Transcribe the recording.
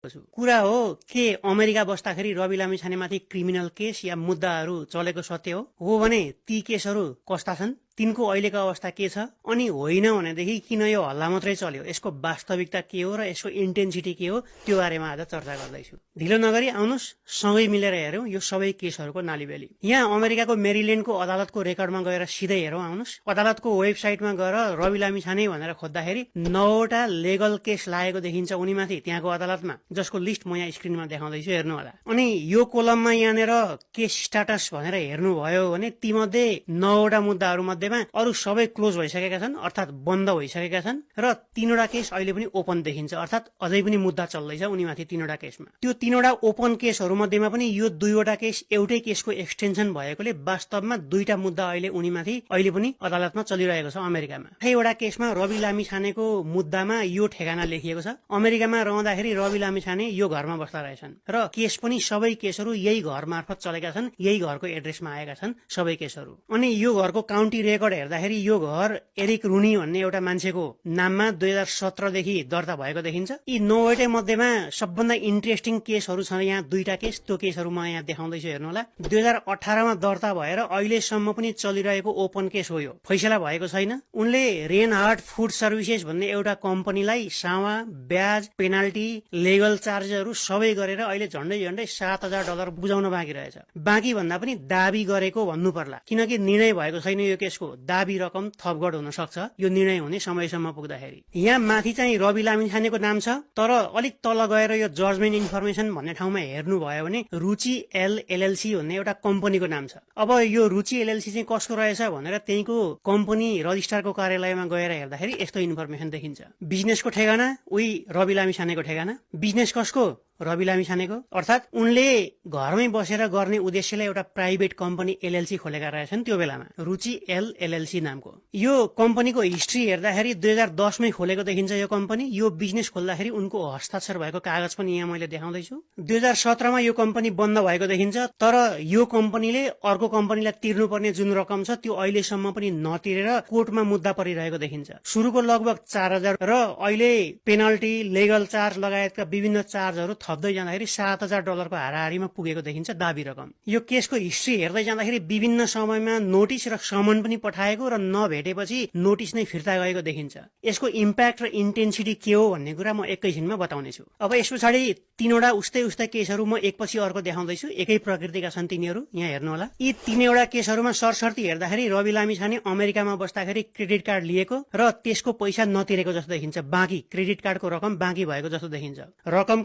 छु। कुरा हो के अमेरिका बस्दाखेरि रवि लामिछानेमाथि क्रिमिनल केस या मुद्दाहरू चलेको सत्य हो भने ती केसहरू कस्ता छन्, तिनको अहिलेको अवस्था के छ, अनि होइन भनेदेखि किन यो हल्ला मात्रै चल्यो, यसको वास्तविकता के हो र यसको इन्टेन्सिटी के हो, त्यो बारेमा आज चर्चा गर्दैछु। ढिलो नगरी आउनुस् सँगै मिलेर हेरौँ यो सबै केसहरूको नालीबेली। यहाँ अमेरिकाको मेरील्यान्डको अदालतको रेकर्डमा गएर सिधै हेरौँ आउनुस्। अदालतको वेबसाइटमा गएर रवि लामिछाने भनेर खोज्दाखेरि 9वटा लेगल केस लागेको देखिन्छ उनीमाथि त्यहाँको अदालतमा, जसको लिस्ट म यहाँ स्क्रिनमा देखाउँदैछु, हेर्नु होला। अनि यो कोलममा यहाँनिर केस स्ट्याटस भनेर हेर्नुभयो भने तीमध्ये 9वटा मुद्दाहरू मध्येमा अरू सबै क्लोज भइसकेका छन्, अर्थात् बन्द भइसकेका छन्, र 3वटा केस अहिले पनि ओपन देखिन्छ, अर्थात् अझै पनि मुद्दा चल्दैछ उनीमाथि 3वटा केसमा। त्यो 3वटा ओपन केसहरू मध्येमा पनि यो 2वटा केस एउटै केसको एक्सटेन्सन भएकोले वास्तवमा 2टा मुद्दा अहिले उनीमाथि अहिले पनि अदालतमा चलिरहेको छ अमेरिकामा। 8वटा केसमा रवि लामिछानेको मुद्दामा यो ठेगाना लेखिएको छ, अमेरिकामा रहँदाखेरि रवि लामिछाने यो घरमा बस्दा रहेछन् र केस पनि सबै केसहरू यही घर मार्फत चलेका छन्, यही घरको एड्रेसमा आएका छन् सबै केसहरू। अनि यो घरको काउन्टी रेकर्ड हेर्दाखेरि यो घर एरिक रुनी भन्ने एउटा मान्छेको नाममा 2017 देखि दर्ता भएको देखिन्छ। यी 9वटै मध्येमा सबभन्दा इन्ट्रेस्टिङ केसहरू छन् यहाँ 2टा केस, त्यो केसहरू म यहाँ देखाउँदैछु हेर्नु होला। 2018 मा दर्ता भएर अहिलेसम्म पनि चलिरहेको ओपन केस हो यो, फैसला भएको छैन। उनले रेनहार्ट फुड सर्भिसेस भन्ने एउटा कम्पनीलाई सावा, ब्याज, पेनाल्टी, लिगल चार्जहरू सबै गरेर अहिले झन्डै $7,000 बुझाउन बाँकी रहेछ। बाँकी भन्दा पनि दाबी गरेको भन्नु पर्ला, किनकि निर्णय भएको छैन यो केसको, दाबी रकम थपगढ हुन सक्छ यो निर्णय हुने समयसम्म पुग्दाखेरि। यहाँ माथि चाहिँ रवि लामिछानेको नाम छ, तर अलिक तल गएर यो जजमेन्ट इन्फर्मेसन भन्ने ठाउँमा हेर्नुभयो भने रुचि LLC भन्ने एउटा कम्पनीको नाम छ। अब यो रुचि LLC चाहिँ कसको रहेछ भनेर त्यहीको कम्पनी रजिस्ट्रारको कार्यालयमा गएर हेर्दाखेरि यस्तो इन्फर्मेसन देखिन्छ। बिजनेसको ठेगाना उही रवि लामिछानेको ठेगाना, बिजनेस कसको, रवि लामिछानेको, अर्थात् उनले घरमै बसेर गर्ने उद्देश्यले एउटा प्राइभेट कम्पनी LLC खोलेका रहेछन् त्यो बेलामा, रुचि LLC नामको। यो कम्पनीको हिस्ट्री हेर्दाखेरि 2010 मै खोलेको देखिन्छ यो कम्पनी। यो बिजनेस खोल्दाखेरि उनको हस्ताक्षर भएको कागज पनि यहाँ मैले देखाउँदैछु। 2017 मा यो कम्पनी बन्द भएको देखिन्छ, तर यो कम्पनीले अर्को कम्पनीलाई तिर्नुपर्ने जुन रकम छ त्यो अहिलेसम्म पनि नतिरेर कोर्टमा मुद्दा परिरहेको देखिन्छ। सुरुको लगभग 4,000 र अहिले पेनल्टी, लिगल चार्ज लगायतका विभिन्न चार्जहरू थप्दै जाँदाखेरि $7,000 को हाराहारीमा पुगेको देखिन्छ दाबी रकम। यो केसको हिस्ट्री हेर्दै जाँदाखेरि विभिन्न समयमा नोटिस र समन पनि पठाएको र नभेटेपछि नोटिस नै फिर्ता गएको देखिन्छ। यसको इम्प्याक्ट र इन्टेन्सिटी के हो भन्ने कुरा म एकैछिनमा बताउने छु। अब यस पछाडि 3वटा उस्तै केसहरू म एकपछि अर्को देखाउँदैछु, एकै प्रकृतिका छन् तिनीहरू, यहाँ हेर्नु होला। यी 3वटा केसहरूमा सरसर्ती हेर्दाखेरि रवि लामिछाने अमेरिकामा बस्दाखेरि क्रेडिट कार्ड लिएको र त्यसको पैसा नतिरेको जस्तो देखिन्छ, बाँकी क्रेडिट कार्डको रकम बाँकी भएको जस्तो देखिन्छ। रकम